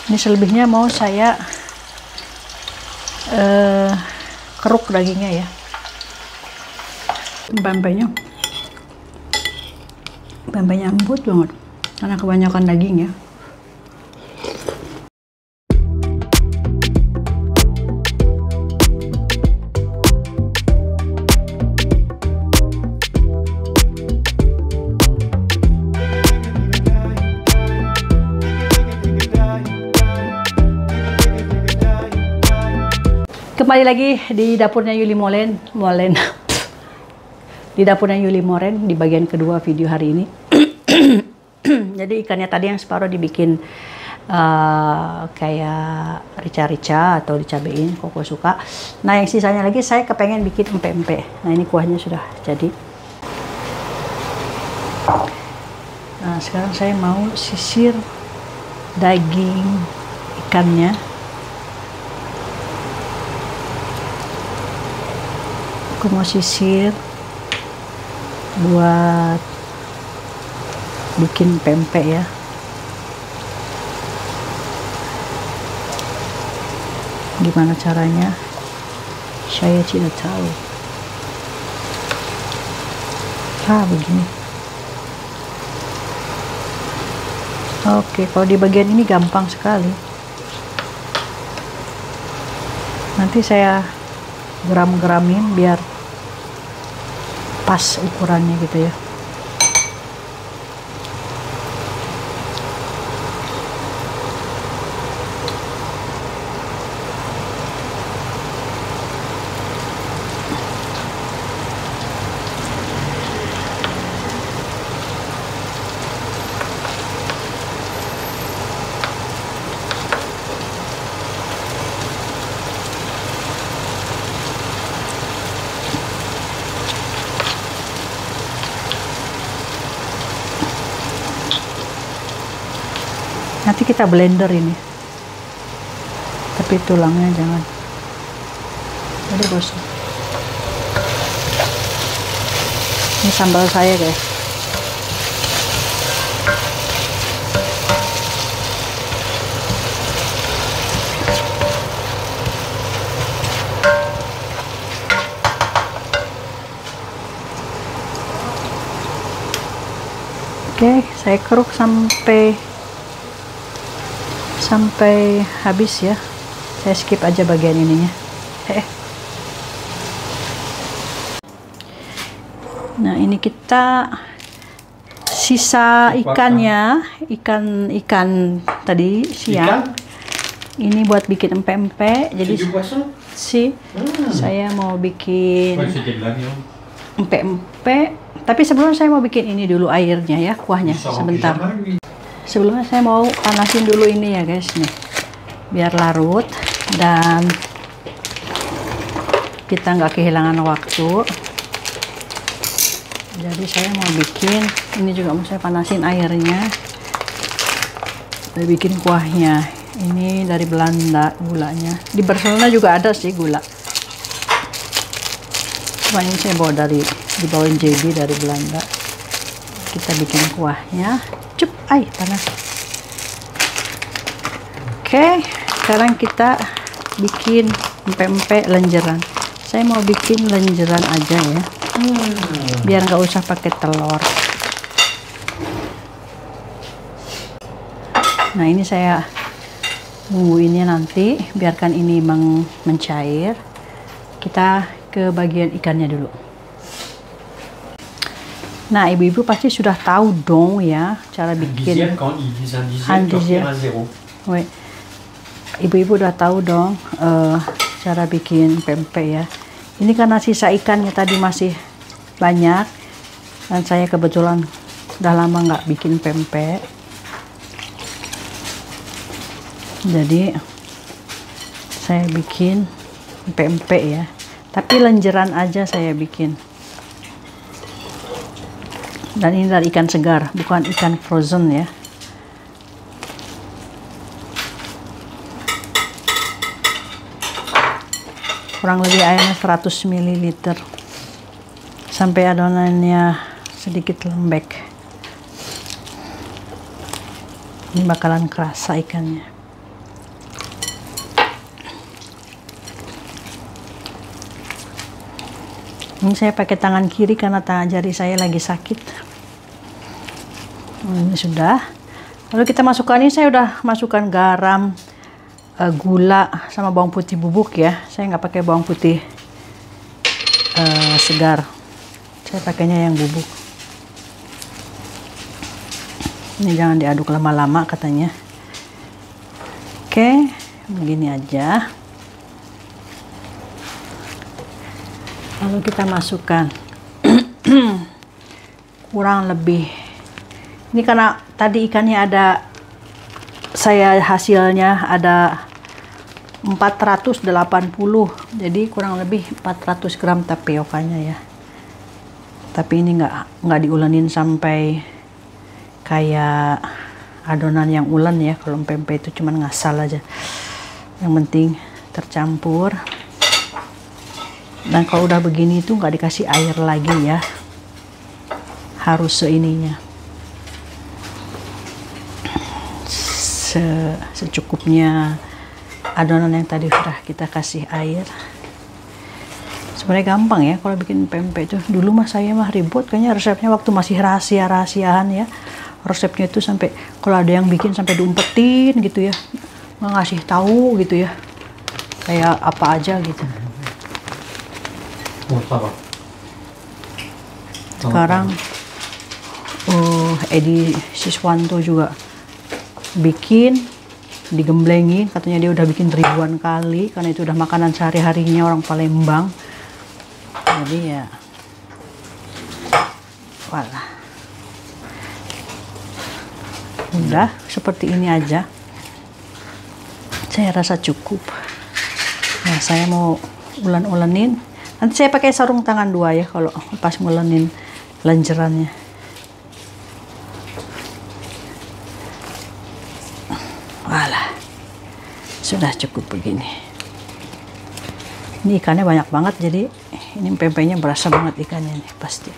Ini selebihnya mau saya keruk dagingnya ya. Pempeknya empuk banget karena kebanyakan daging ya. Kembali lagi di dapurnya Yuli Molen. Di dapurnya Yuli Moren di bagian kedua video hari ini. Jadi ikannya tadi yang separuh dibikin kayak rica-rica atau dicabein, Koko suka. Nah yang sisanya lagi saya kepengen bikin empek-empek. Nah ini kuahnya sudah jadi. Nah sekarang saya mau sisir daging ikannya. Aku mau sisir buat bikin pempek ya. Gimana caranya? Saya tidak tahu. Begini. Oke, kalau di bagian ini gampang sekali. Nanti saya geram-geramin biar pas ukurannya gitu ya. Nanti kita blender ini, tapi tulangnya jangan. Jadi gosok. Ini sambal saya guys. Oke, saya keruk sampai habis ya. Saya skip aja bagian ininya. Nah ini kita sisa ikannya, ikan tadi siang. Ini buat bikin empek-empek. Jadi saya mau bikin empek-empek. Tapi sebelum saya mau bikin ini dulu airnya ya, kuahnya sebentar. Sebelumnya saya mau panasin dulu ini ya guys nih, biar larut dan kita nggak kehilangan waktu. Jadi saya mau bikin ini juga, mau saya panasin airnya, saya bikin kuahnya. Ini dari Belanda gulanya, di Barcelona juga ada sih gula. Cuma ini saya bawa dibawain JB dari Belanda. Kita bikin kuahnya. Cup, panas. Oke, sekarang kita bikin empek-empek lenjeran. Saya mau bikin lenjeran aja ya, biar nggak usah pakai telur. Nah ini saya bumbuinnya nanti, biarkan ini mencair. Kita ke bagian ikannya dulu. Nah, ibu-ibu pasti sudah tahu dong ya cara bikin Ibu-ibu udah tahu dong cara bikin pempek ya. Ini karena sisa ikannya tadi masih banyak dan saya kebetulan udah lama nggak bikin pempek. Jadi saya bikin pempek ya. Tapi lenjeran aja saya bikin. Dan ini dari ikan segar, bukan ikan frozen ya. Kurang lebih airnya 100 ml. Sampai adonannya sedikit lembek. Ini bakalan kerasa ikannya. Ini saya pakai tangan kiri karena tangan jari saya lagi sakit. Ini sudah. Lalu kita masukkan, ini saya udah masukkan garam, gula sama bawang putih bubuk ya. Saya nggak pakai bawang putih segar. Saya pakainya yang bubuk. Ini jangan diaduk lama-lama katanya. Oke, begini aja. Lalu kita masukkan kurang lebih, ini karena tadi ikannya ada, saya hasilnya ada 480, jadi kurang lebih 400 gram tapiokanya ya. Tapi ini nggak diulenin sampai kayak adonan yang ulen ya. Kalau pempek itu cuman ngasal aja, yang penting tercampur. Dan kalau udah begini itu nggak dikasih air lagi ya, harus seininya, secukupnya adonan yang tadi sudah kita kasih air. Sebenarnya gampang ya kalau bikin pempek itu. Dulu mah saya mah ribut, kayaknya resepnya waktu masih rahasiaan ya. Resepnya itu sampai kalau ada yang bikin sampai diumpetin gitu ya, nggak ngasih tahu gitu ya, kayak apa aja gitu. Sekarang Edi Siswanto juga bikin, digemblengin, katanya dia udah bikin ribuan kali karena itu udah makanan sehari-harinya orang Palembang. Jadi ya walah, udah seperti ini aja, saya rasa cukup. Nah, saya mau ulen-ulenin. Nanti saya pakai sarung tangan 2 ya kalau pas ngulenin lenjerannya. Walah, sudah cukup begini. Ini ikannya banyak banget, jadi ini pempeknya berasa banget ikannya nih pasti.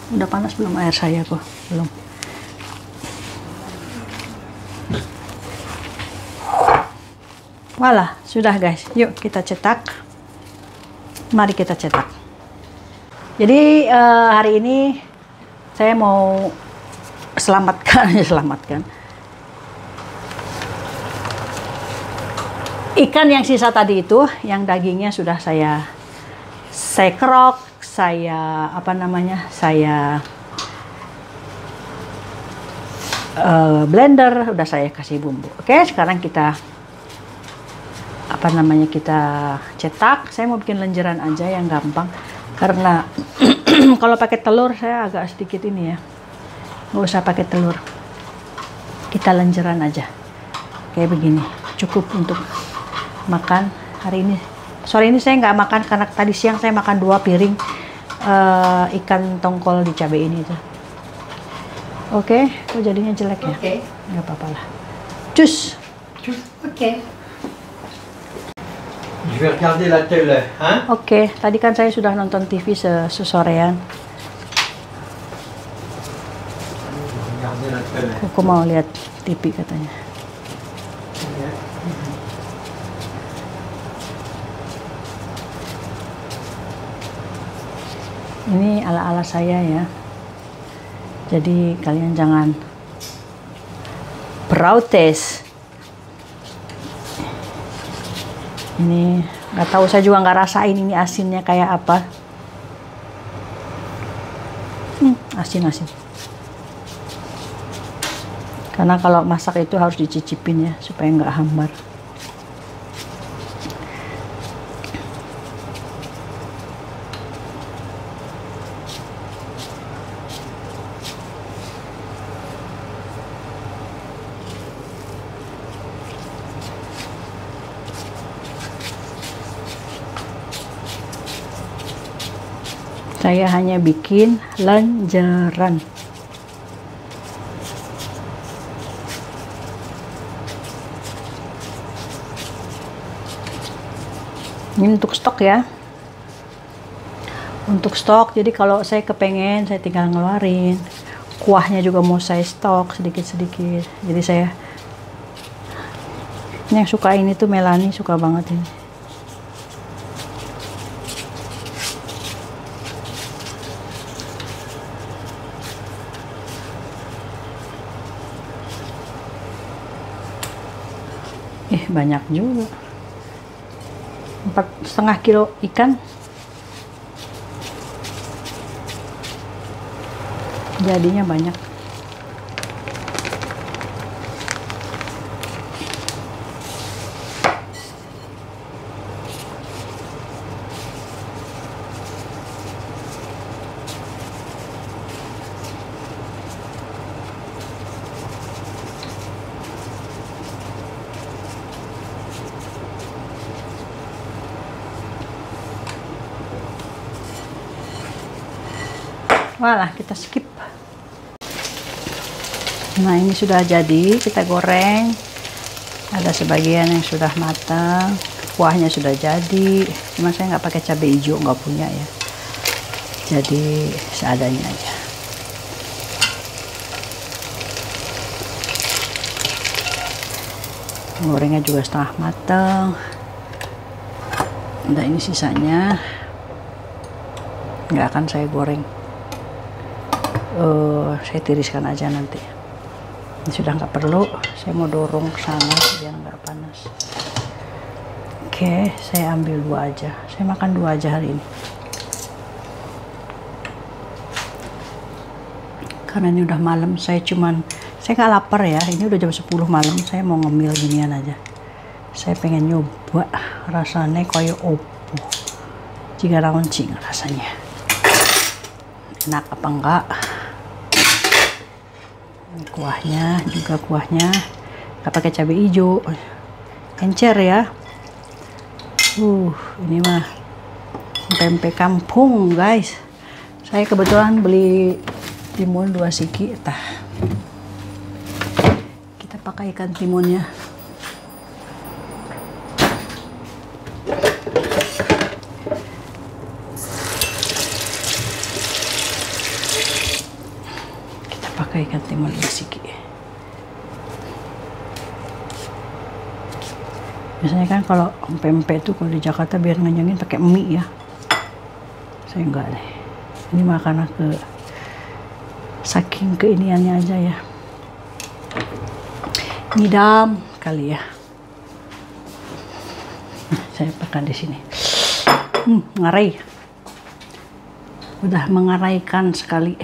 Udah panas belum air saya kok? Belum. Walah, sudah guys. Yuk kita cetak. Mari kita cetak. Jadi hari ini saya mau selamatkan ikan yang sisa tadi itu, yang dagingnya sudah saya kerok, saya blender, udah saya kasih bumbu. Oke, sekarang kita kita cetak. Saya mau bikin lenjeran aja yang gampang karena kalau pakai telur saya agak sedikit ini ya, nggak usah pakai telur, kita lenjeran aja kayak begini, cukup untuk makan hari ini. Sore ini saya nggak makan karena tadi siang saya makan 2 piring ikan tongkol dicabein itu. Oke, kok jadinya jelek ya? Oke. Nggak apa-apa lah. Cus. Oke. Je vais regarder la télé, hein? Oke, tadi kan saya sudah nonton TV sesorean. Aku mau lihat TV katanya. Ini ala-ala saya ya. Jadi kalian jangan protes. Ini nggak tahu, saya juga nggak rasain ini asinnya kayak apa. Asin-asin. Karena kalau masak itu harus dicicipin ya supaya nggak hambar. Saya hanya bikin lenjeran. Ini untuk stok ya. Untuk stok, jadi kalau saya kepengen saya tinggal ngeluarin. kuahnya juga mau saya stok sedikit-sedikit. Jadi saya yang suka ini tuh Melani suka banget ini. Banyak juga, 4,5 kilo ikan. Jadinya banyak. Walah, kita skip. Nah, ini sudah jadi, kita goreng. Ada sebagian yang sudah matang, kuahnya sudah jadi. Cuma saya nggak pakai cabai hijau, nggak punya ya. Jadi seadanya aja. Gorengnya juga setengah matang. Nah, ini sisanya nggak akan saya goreng. Saya tiriskan aja nanti. Ini sudah nggak perlu, saya mau dorong ke sana biar nggak panas. Oke, saya ambil 2 aja. Saya makan 2 aja hari ini. Karena ini udah malam, saya nggak lapar ya. Ini udah jam 10 malam, saya mau ngemil ginian aja. Saya pengen nyoba rasanya kayak opo. Jika rauncing rasanya. Enak apa enggak? Kuahnya nggak pakai cabai hijau, encer ya. Ini mah pempek kampung guys. Saya kebetulan beli timun 2 siki. Kita pakai ikan timunnya. Ikan timun siki. Biasanya kan kalau pempek itu kalau di Jakarta biar ngenyangin pakai mie ya. Saya enggak deh. Ini makanan saking keiniannya aja ya. Ngidam kali ya. Saya makan di sini. Ngarai. Udah mengaraikan sekali.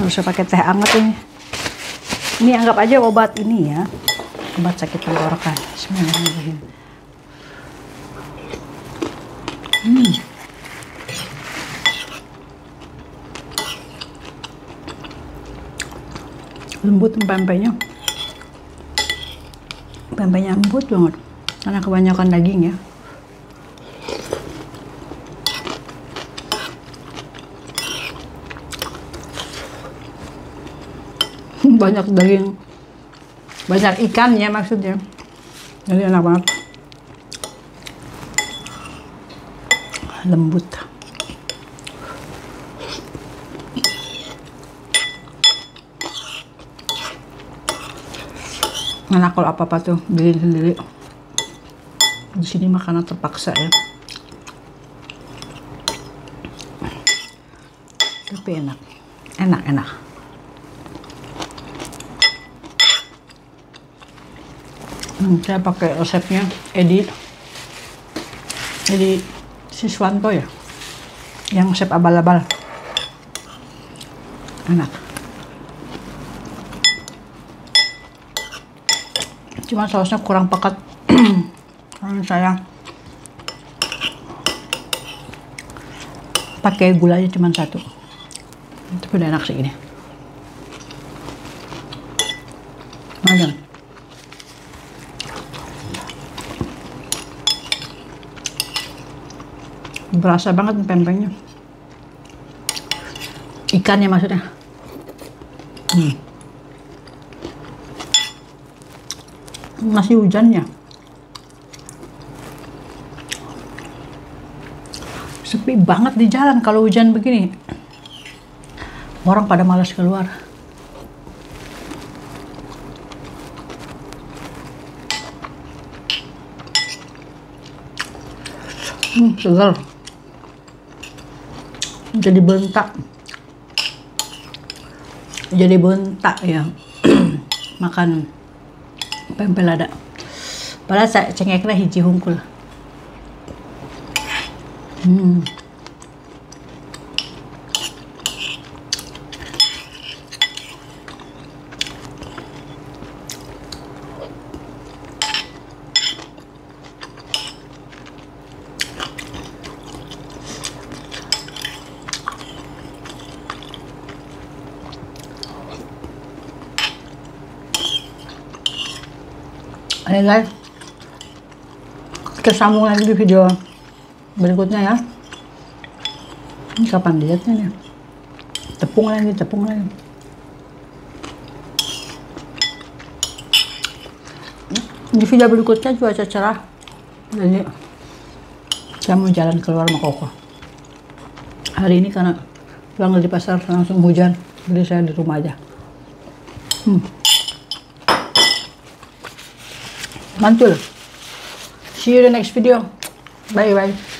Harus pakai teh hangat ini. Ini anggap aja obat ini ya, obat sakit tenggorokan. Bismillahirrahmanirrahim. Lembut pempeknya. Pempeknya lembut banget karena kebanyakan daging ya. Banyak daging, banyak ikannya maksudnya, jadi enak banget, lembut. Enak kalau apa-apa tuh beli sendiri. Di sini makanan terpaksa ya, tapi enak. Saya pakai resepnya Edi Siswanto ya, yang resep abal-abal. Enak. Cuma sausnya kurang pekat. Karena saya pakai gulanya cuma 1. Tapi udah enak sih ini. Lumayan. Berasa banget pempeknya. Ikannya maksudnya. Masih hujannya. Sepi banget di jalan kalau hujan begini. Orang pada malas keluar. Segar. Jadi bentak. Jadi bentak ya. Makan pempek lada. Padahal saya cengeknya hiji hungkul. Ayo guys, kita sambung lagi di video berikutnya ya. Ini kapan dietnya nih? Tepung lagi. Di video berikutnya cuaca cerah, jadi saya mau jalan keluar sama Koko. Hari ini karena pulang dari pasar langsung hujan, jadi saya di rumah aja. Mantul. See you in the next video. Bye bye.